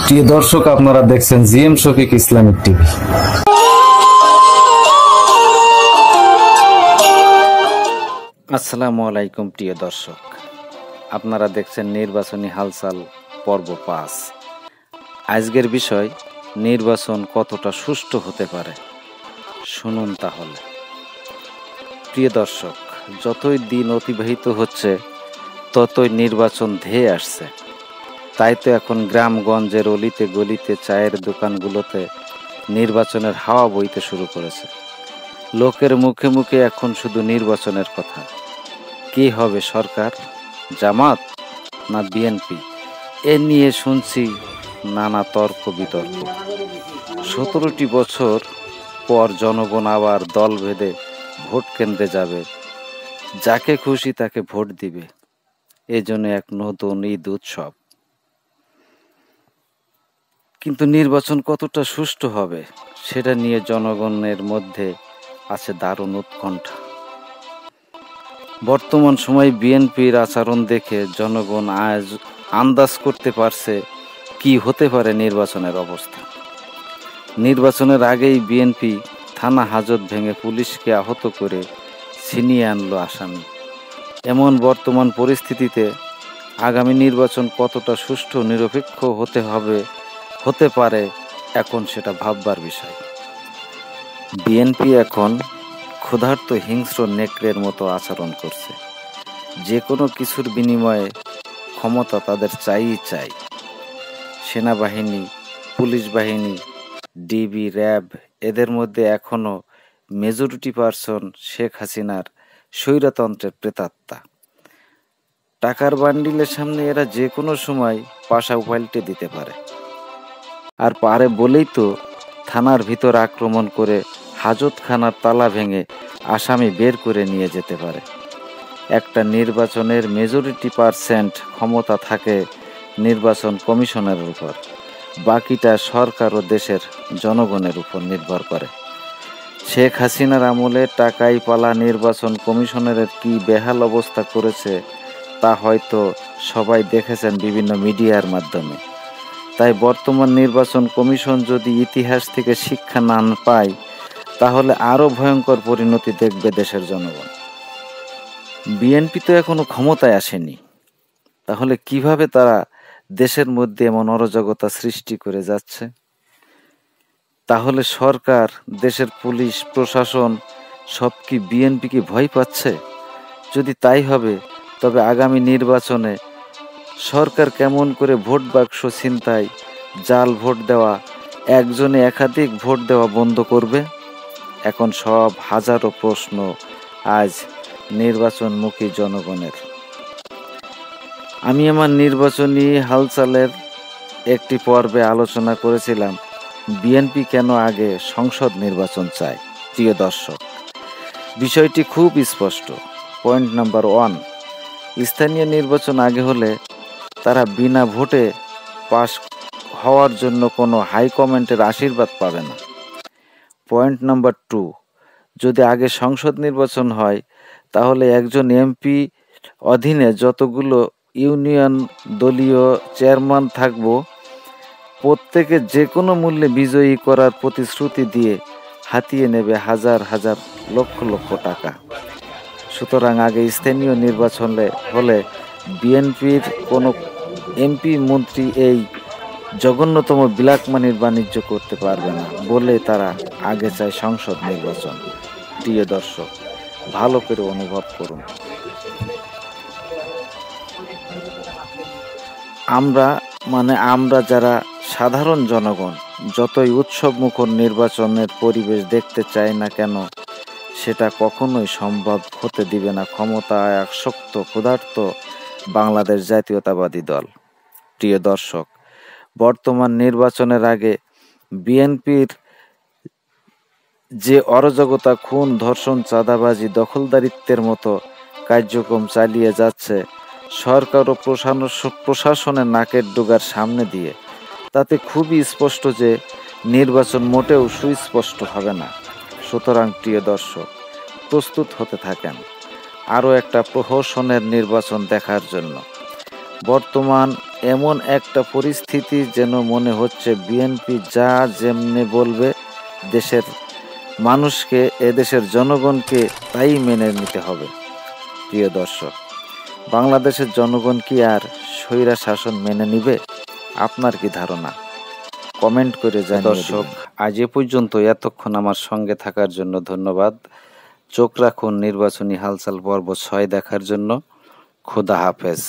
প্রিয় দর্শক, আপনারা দেখছেন জিএম শফিক ইসলামিক টিভি। আসসালামু আলাইকুম প্রিয় দর্শক, আপনারা দেখছেন নির্বাচনী হালচাল পর্ব ৫। আজকের বিষয়, নির্বাচন কতটা সুষ্ঠু হতে পারে। শুনুন তাহলে। প্রিয় দর্শক, যতই দিন অতিবাহিত হচ্ছে ততই নির্বাচন ধেয়ে আসছে। তাই তো এখন গ্রামগঞ্জের অলিতে গলিতে চায়ের দোকানগুলোতে নির্বাচনের হাওয়া বইতে শুরু করেছে। লোকের মুখে মুখে এখন শুধু নির্বাচনের কথা। কে হবে সরকার, জামাত না বিএনপি, এ নিয়ে শুনছি নানা তর্ক বিতর্ক। 17টি বছর পর জনগণ আবার দল ভেদে ভোট কেন্দ্রে যাবে, যাকে খুশি তাকে ভোট দিবে। এজন্য এক নতুন ঈদ উৎসব। কিন্তু নির্বাচন কতটা সুষ্ঠু হবে সেটা নিয়ে জনগণের মধ্যে আছে দারুণ উৎকণ্ঠা। বর্তমান সময়ে বিএনপির আচরণ দেখে জনগণ আজ আন্দাজ করতে পারছে কি হতে পারে নির্বাচনের অবস্থা। নির্বাচনের আগেই বিএনপি থানা হাজত ভেঙে পুলিশকে আহত করে ছিনিয়ে আনলো আসামি। এমন বর্তমান পরিস্থিতিতে আগামী নির্বাচন কতটা সুষ্ঠু নিরপেক্ষ হতে পারে এখন সেটা ভাববার বিষয়। বিএনপি এখন ক্ষুধার্ত হিংস্র নেকড়ের মতো আচরণ করছে। যে কোনো কিছুর বিনিময়ে ক্ষমতা তাদের চাই। সেনাবাহিনী, পুলিশ বাহিনী, ডিবি, র্যাব, এদের মধ্যে এখনও মেজরিটি পারসন শেখ হাসিনার স্বৈরতন্ত্রের প্রেতাত্মা। টাকার বান্ডিলের সামনে এরা যে কোনো সময় পাশা উপাল্টে দিতে পারে। আর পারে বলেই তো থানার ভিতর আক্রমণ করে হাজতখানার তালা ভেঙে আসামি বের করে নিয়ে যেতে পারে। একটা নির্বাচনের মেজরিটি পারসেন্ট ক্ষমতা থাকে নির্বাচন কমিশনের উপর, বাকিটা সরকার ও দেশের জনগণের উপর নির্ভর করে। শেখ হাসিনার আমলে টাকাই পালা নির্বাচন কমিশনের কি বেহাল অবস্থা করেছে তা হয়তো সবাই দেখেছেন বিভিন্ন মিডিয়ার মাধ্যমে। তাই বর্তমান নির্বাচন কমিশন যদি ইতিহাস থেকে শিক্ষা না পায় তাহলে আরও ভয়ঙ্কর পরিণতি দেখবে দেশের জনগণ। বিএনপি তো এখনো ক্ষমতায় আসেনি, তাহলে কিভাবে তারা দেশের মধ্যে এমন অরাজকতা সৃষ্টি করে যাচ্ছে? তাহলে সরকার, দেশের পুলিশ প্রশাসন সব কি বিএনপিকে ভয় পাচ্ছে? যদি তাই হবে তবে আগামী নির্বাচনে সরকার কেমন করে ভোট বাক্স ছিনতাই, জাল ভোট দেওয়া, একজনে একাধিক ভোট দেওয়া বন্ধ করবে? এখন সব হাজারো প্রশ্ন আজ নির্বাচনমুখী জনগণের। আমি আমার নির্বাচনী হালচালের একটি পর্বে আলোচনা করেছিলাম বিএনপি কেন আগে সংসদ নির্বাচন চায়। প্রিয় দর্শক, বিষয়টি খুব স্পষ্ট। পয়েন্ট নাম্বার 1, স্থানীয় নির্বাচন আগে হলে তারা বিনা ভোটে পাশ হওয়ার জন্য কোনো হাইকমান্ডের আশীর্বাদ পাবে না। পয়েন্ট নাম্বার 2, যদি আগে সংসদ নির্বাচন হয় তাহলে একজন এমপি অধীনে যতগুলো ইউনিয়ন দলীয় চেয়ারম্যান থাকব প্রত্যেকে যে কোনো মূল্যে বিজয়ী করার প্রতিশ্রুতি দিয়ে হাতিয়ে নেবে হাজার হাজার লক্ষ লক্ষ টাকা। সুতরাং আগে স্থানীয় নির্বাচন হলে বিএনপির কোনো এমপি মন্ত্রী এই জঘন্যতম ব্ল্যাক মানির বাণিজ্য করতে পারবে না বলে তারা আগে চায় সংসদ নির্বাচন। প্রিয় দর্শক, ভালো করে অনুভব করুন। আমরা যারা সাধারণ জনগণ যতই উৎসব মুখর নির্বাচনের পরিবেশ দেখতে চাই না কেন, সেটা কখনোই সম্ভব হতে দিবে না ক্ষমতায় আসক্ত ক্ষুধার্ত বাংলাদেশ জাতীয়তাবাদী দল। প্রিয় দর্শক, বর্তমান নির্বাচনের আগে বিএনপির যে অরাজকতা, খুন, ধর্ষণ, চাঁদাবাজি, দখলদারিত্বের মতো কার্যক্রম চালিয়ে যাচ্ছে সরকার ও প্রশাসনের নাকের ডোগার সামনে দিয়ে, তাতে খুবই স্পষ্ট যে নির্বাচন মোটেও সুস্পষ্ট হবে না। সুতরাং প্রিয় দর্শক, প্রস্তুত হতে থাকেন আরও একটা প্রহসনের নির্বাচন দেখার জন্য। বর্তমান এমন একটা পরিস্থিতি যেন মনে হচ্ছে বিএনপি যা যেমনি বলবে দেশের মানুষকে, এদেশের জনগণকে তাই মেনে নিতে হবে। প্রিয় দর্শক, বাংলাদেশের জনগণ কি আর স্বৈরা শাসন মেনে নিবে? আপনার কি ধারণা? কমেন্ট করে জানিয়ে দর্শক, আজ এ পর্যন্ত। এতক্ষণ আমার সঙ্গে থাকার জন্য ধন্যবাদ। চোখ রাখুন নির্বাচনী হালচাল পর্ব 6 দেখার জন্য। খোদা হাফেজ।